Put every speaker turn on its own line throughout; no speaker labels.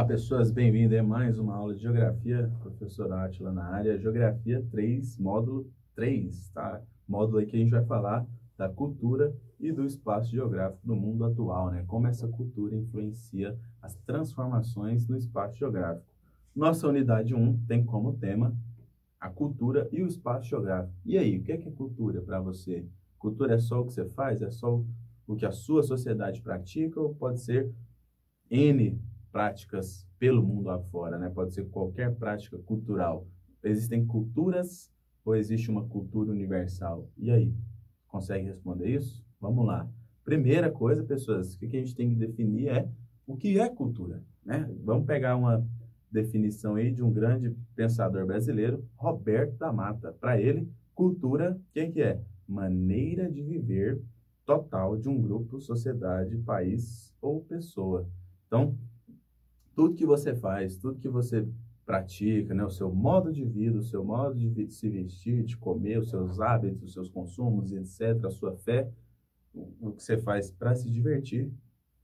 Pessoas, bem-vindas a mais uma aula de Geografia, professor Átila na área, Geografia 3, módulo 3, tá? Módulo aí que a gente vai falar da cultura e do espaço geográfico do mundo atual, né? Como essa cultura influencia as transformações no espaço geográfico. Nossa unidade 1 tem como tema a cultura e o espaço geográfico. E aí, o que é cultura para você? Cultura é só o que você faz? É só o que a sua sociedade pratica? Ou pode ser N práticas pelo mundo afora, né? Pode ser qualquer prática cultural. Existem culturas ou existe uma cultura universal? E aí, consegue responder isso? Vamos lá. Primeira coisa, pessoas, o que a gente tem que definir é o que é cultura, né? Vamos pegar uma definição aí de um grande pensador brasileiro, Roberto da Mata. Para ele, cultura, o que é? Maneira de viver total de um grupo, sociedade, país ou pessoa. Então, tudo que você faz, tudo que você pratica, né, o seu modo de vida, o seu modo de se vestir, de comer, os seus hábitos, os seus consumos, etc., a sua fé, o que você faz para se divertir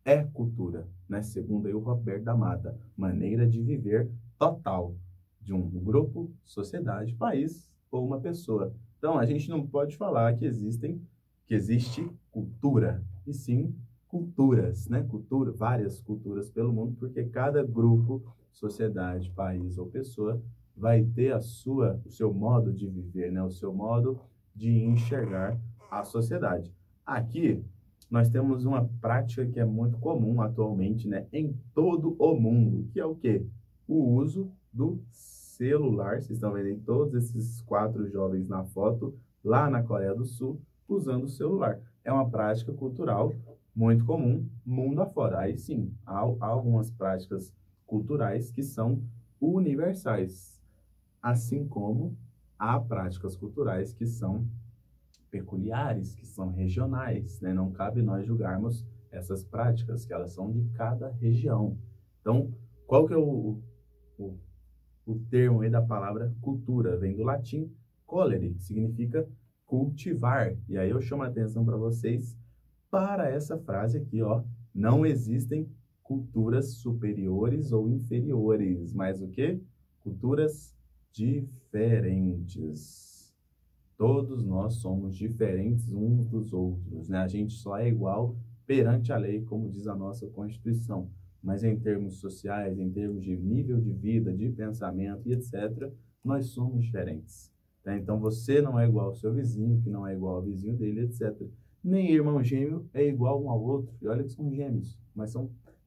é cultura, né? Segundo aí o Roberto da Mata, maneira de viver total de um grupo, sociedade, país ou uma pessoa. Então, a gente não pode falar que existe cultura, e sim culturas, né? Várias culturas pelo mundo, porque cada grupo, sociedade, país ou pessoa vai ter o seu modo de viver, né? O seu modo de enxergar a sociedade. Aqui, nós temos uma prática que é muito comum atualmente, né? Em todo o mundo, que é o quê? O uso do celular. Vocês estão vendo todos esses 4 jovens na foto, lá na Coreia do Sul, usando o celular. É uma prática cultural muito comum, mundo afora. Aí sim, há algumas práticas culturais que são universais, assim como há práticas culturais que são peculiares, que são regionais, né? Não cabe nós julgarmos essas práticas, que elas são de cada região. Então, qual que é o termo aí da palavra cultura? Vem do latim colere, que significa cultivar. E aí eu chamo a atenção para vocês para essa frase aqui, ó. Não existem culturas superiores ou inferiores, mas o quê? Culturas diferentes. Todos nós somos diferentes uns dos outros, né? A gente só é igual perante a lei, como diz a nossa Constituição. Mas em termos sociais, em termos de nível de vida, de pensamento e etc., nós somos diferentes. Tá? Então, você não é igual ao seu vizinho, que não é igual ao vizinho dele, etc. Nem irmão gêmeo é igual um ao outro. E olha que são gêmeos, mas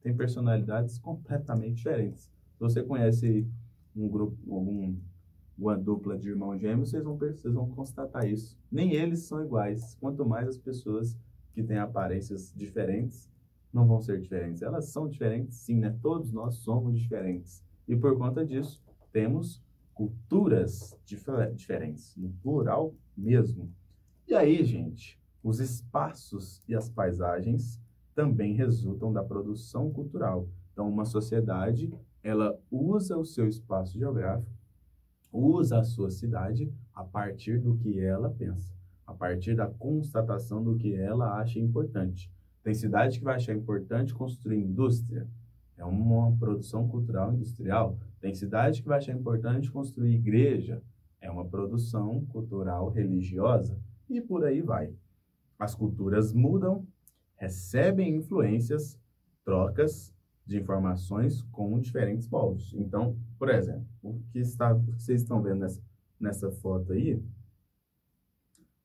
têm personalidades completamente diferentes. Se você conhece um grupo, uma dupla de irmãos gêmeos, vocês vão constatar isso. Nem eles são iguais. Quanto mais as pessoas que têm aparências diferentes não vão ser diferentes. Elas são diferentes, sim, né? Todos nós somos diferentes. E por conta disso, temos culturas diferentes, no plural mesmo. E aí, gente, os espaços e as paisagens também resultam da produção cultural. Então, uma sociedade, ela usa o seu espaço geográfico, usa a sua cidade a partir do que ela pensa, a partir da constatação do que ela acha importante. Tem cidade que vai achar importante construir indústria, é uma produção cultural industrial. Tem cidade que vai achar importante construir igreja, é uma produção cultural religiosa, e por aí vai. As culturas mudam, recebem influências, trocas de informações com diferentes povos. Então, por exemplo, o que vocês estão vendo nessa foto aí,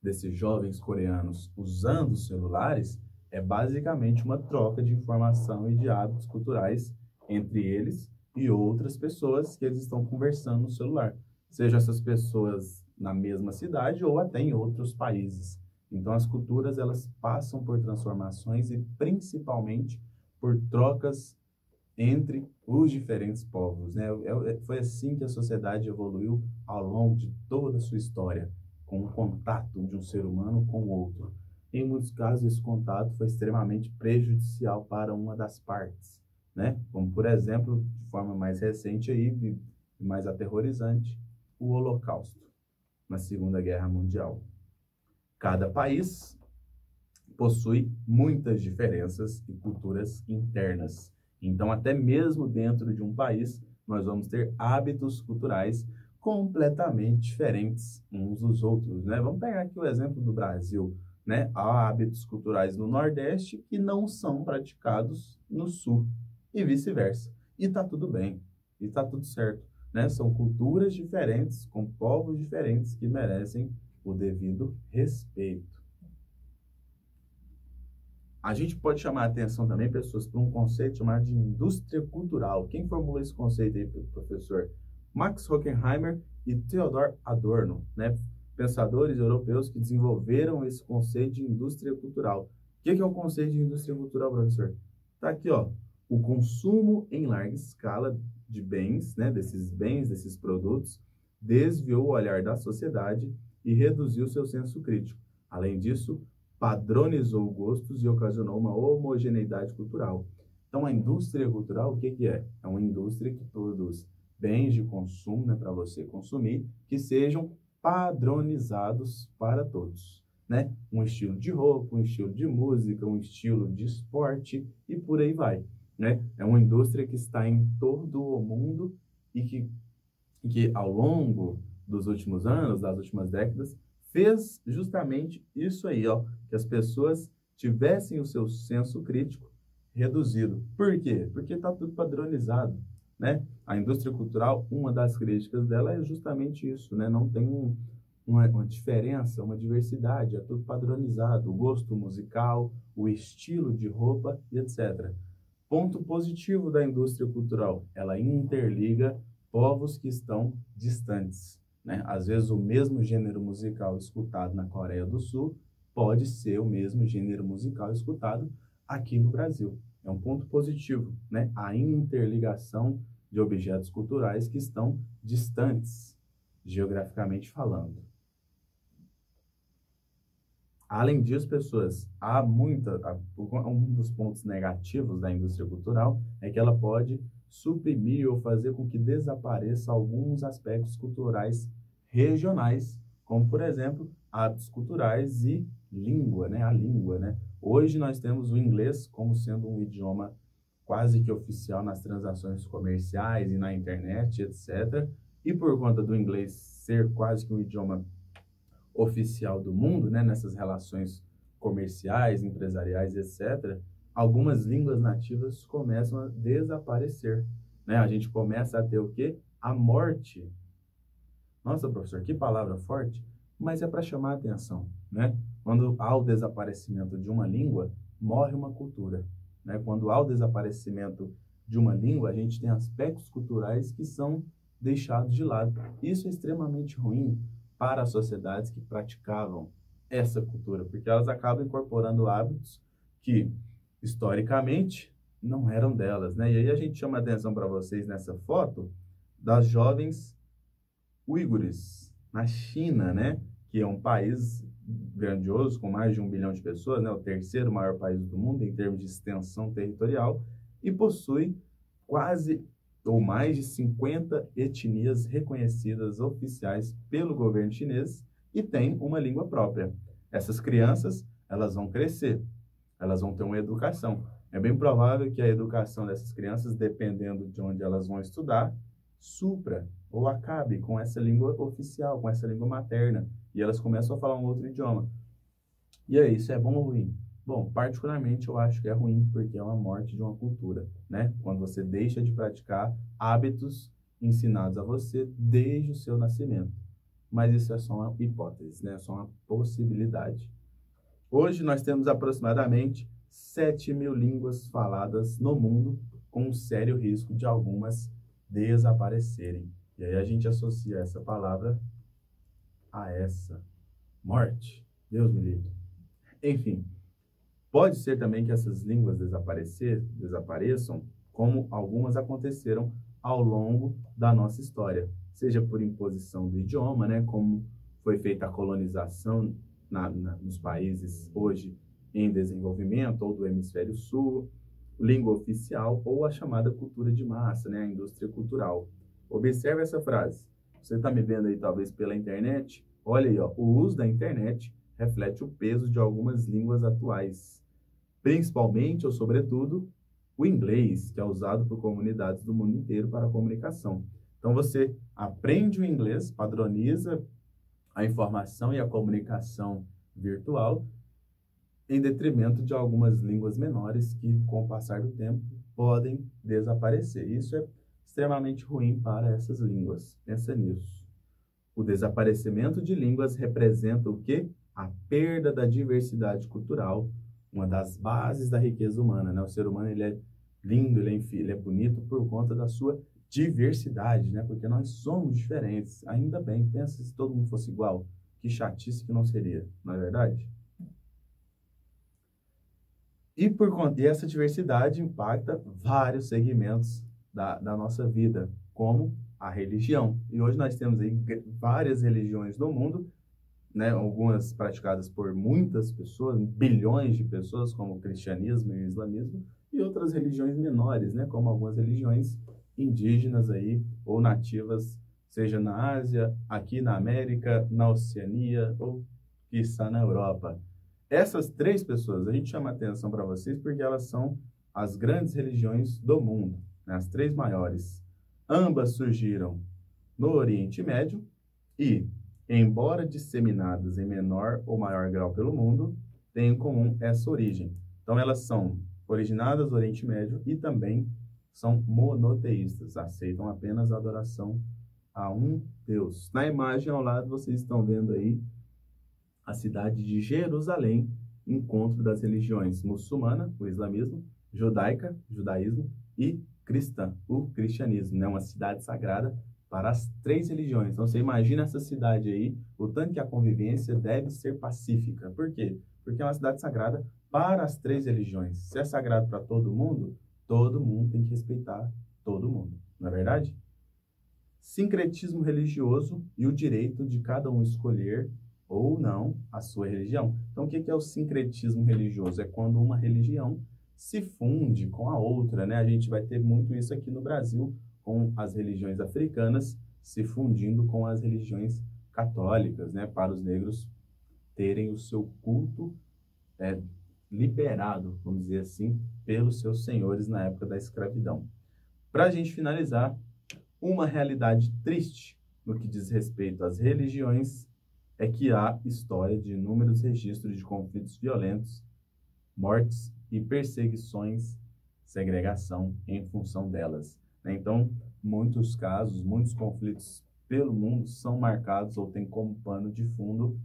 desses jovens coreanos usando celulares, é basicamente uma troca de informação e de hábitos culturais entre eles e outras pessoas que eles estão conversando no celular. Seja essas pessoas na mesma cidade ou até em outros países. Então, as culturas, elas passam por transformações e principalmente por trocas entre os diferentes povos, né? Foi assim que a sociedade evoluiu ao longo de toda a sua história, com o contato de um ser humano com o outro. Em muitos casos, esse contato foi extremamente prejudicial para uma das partes, né? Como, por exemplo, de forma mais recente aí, e mais aterrorizante, o Holocausto, na Segunda Guerra Mundial. Cada país possui muitas diferenças e culturas internas. Então, até mesmo dentro de um país, nós vamos ter hábitos culturais completamente diferentes uns dos outros, né? Vamos pegar aqui o exemplo do Brasil, né? Há hábitos culturais no Nordeste que não são praticados no Sul e vice-versa. E tá tudo bem, e tá tudo certo, né? São culturas diferentes, com povos diferentes que merecem o devido respeito. A gente pode chamar a atenção também, pessoas, para um conceito chamado de indústria cultural. Quem formulou esse conceito aí, professor? Max Horkheimer e Theodor Adorno, né? Pensadores europeus que desenvolveram esse conceito de indústria cultural. O que é o conceito de indústria cultural, professor? Tá aqui, ó. O consumo em larga escala de bens, né? Desses produtos, desviou o olhar da sociedade e reduziu seu senso crítico. Além disso, padronizou gostos e ocasionou uma homogeneidade cultural. Então, a indústria cultural, o que é? É uma indústria que produz bens de consumo, né, para você consumir, que sejam padronizados para todos, né? Um estilo de roupa, um estilo de música, um estilo de esporte e por aí vai, né? É uma indústria que está em todo o mundo e que ao longo dos últimos anos, das últimas décadas, fez justamente isso aí, ó, que as pessoas tivessem o seu senso crítico reduzido. Por quê? Porque está tudo padronizado, né? A indústria cultural, uma das críticas dela é justamente isso, né? Não tem uma diferença, uma diversidade, é tudo padronizado, o gosto musical, o estilo de roupa e etc. Ponto positivo da indústria cultural, ela interliga povos que estão distantes, né? Às vezes o mesmo gênero musical escutado na Coreia do Sul pode ser o mesmo gênero musical escutado aqui no Brasil. É um ponto positivo, né? A interligação de objetos culturais que estão distantes, geograficamente falando. Além disso, pessoas, um dos pontos negativos da indústria cultural é que ela pode suprimir ou fazer com que desapareça alguns aspectos culturais regionais, como, por exemplo, hábitos culturais e língua, né? A língua, né? Hoje nós temos o inglês como sendo um idioma quase que oficial nas transações comerciais e na internet, etc. E por conta do inglês ser quase que um idioma oficial do mundo, né, nessas relações comerciais, empresariais, etc., algumas línguas nativas começam a desaparecer, né? A gente começa a ter o quê? A morte. Nossa, professor, que palavra forte, mas é para chamar a atenção, né? Quando há o desaparecimento de uma língua, morre uma cultura, né? Quando há o desaparecimento de uma língua, a gente tem aspectos culturais que são deixados de lado. Isso é extremamente ruim para as sociedades que praticavam essa cultura, porque elas acabam incorporando hábitos que, historicamente, não eram delas, né? E aí a gente chama a atenção para vocês nessa foto das jovens uigures, na China, né? Que é um país grandioso, com mais de 1 bilhão de pessoas, né? O terceiro maior país do mundo em termos de extensão territorial e possui quase ou mais de 50 etnias reconhecidas oficiais pelo governo chinês e tem uma língua própria. Essas crianças, elas vão crescer, elas vão ter uma educação. É bem provável que a educação dessas crianças, dependendo de onde elas vão estudar, supra ou acabe com essa língua oficial, com essa língua materna, e elas começam a falar um outro idioma. E aí, isso é bom ou ruim? Bom, particularmente eu acho que é ruim, porque é uma morte de uma cultura, né? Quando você deixa de praticar hábitos ensinados a você desde o seu nascimento. Mas isso é só uma hipótese, né? É só uma possibilidade. Hoje nós temos aproximadamente 7.000 línguas faladas no mundo, com um sério risco de algumas desaparecerem. E aí a gente associa essa palavra a essa morte. Deus me livre. Enfim, pode ser também que essas línguas desapareçam, como algumas aconteceram ao longo da nossa história, seja por imposição do idioma, né, como foi feita a colonização nos países hoje em desenvolvimento, ou do hemisfério sul, língua oficial, ou a chamada cultura de massa, né, a indústria cultural. Observe essa frase. Você está me vendo aí, talvez, pela internet? Olha aí, ó, o uso da internet reflete o peso de algumas línguas atuais, principalmente ou sobretudo o inglês, que é usado por comunidades do mundo inteiro para a comunicação. Então, você aprende o inglês, padroniza a informação e a comunicação virtual, em detrimento de algumas línguas menores que, com o passar do tempo, podem desaparecer. Isso é extremamente ruim para essas línguas. Pensa nisso. O desaparecimento de línguas representa o quê? A perda da diversidade cultural, uma das bases da riqueza humana, né? O ser humano, ele é lindo, ele é bonito por conta da sua diversidade, né? Porque nós somos diferentes. Ainda bem, pensa se todo mundo fosse igual. Que chatice que não seria, não é verdade? E essa diversidade impacta vários segmentos da nossa vida, como a religião. E hoje nós temos aí várias religiões no mundo, né? Algumas praticadas por muitas pessoas, bilhões de pessoas, como o cristianismo e o islamismo, e outras religiões menores, né? Como algumas religiões indígenas aí, ou nativas, seja na Ásia, aqui na América, na Oceania, ou quiçá na Europa. Essas três pessoas, a gente chama atenção para vocês porque elas são as grandes religiões do mundo, né? As três maiores. Ambas surgiram no Oriente Médio e, embora disseminadas em menor ou maior grau pelo mundo, têm em comum essa origem. Então, elas são originadas do Oriente Médio e também são monoteístas, aceitam apenas a adoração a um Deus. Na imagem ao lado, vocês estão vendo aí a cidade de Jerusalém, encontro das religiões muçulmana, o islamismo, judaica, judaísmo, e cristã, o cristianismo, né? Uma cidade sagrada para as três religiões. Então, você imagina essa cidade aí, o tanto que a convivência deve ser pacífica. Por quê? Porque é uma cidade sagrada para as três religiões. Se é sagrado para todo mundo tem que respeitar todo mundo. Não é verdade? Sincretismo religioso e o direito de cada um escolher ou não a sua religião. Então, o que é o sincretismo religioso? É quando uma religião se funde com a outra, né? A gente vai ter muito isso aqui no Brasil, com as religiões africanas se fundindo com as religiões católicas, né? Para os negros terem o seu culto liberado, vamos dizer assim, pelos seus senhores na época da escravidão. Para a gente finalizar, uma realidade triste no que diz respeito às religiões é que há história de inúmeros registros de conflitos violentos, mortes e perseguições, segregação em função delas. Então, muitos casos, muitos conflitos pelo mundo são marcados ou têm como pano de fundo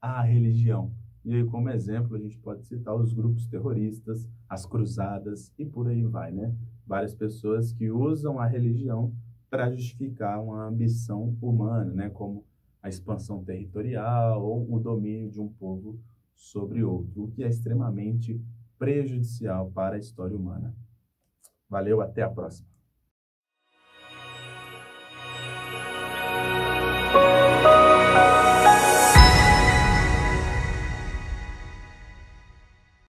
a religião. E aí, como exemplo, a gente pode citar os grupos terroristas, as cruzadas e por aí vai, né? Várias pessoas que usam a religião para justificar uma ambição humana, né? Como a expansão territorial ou o domínio de um povo sobre outro, o que é extremamente prejudicial para a história humana. Valeu, até a próxima.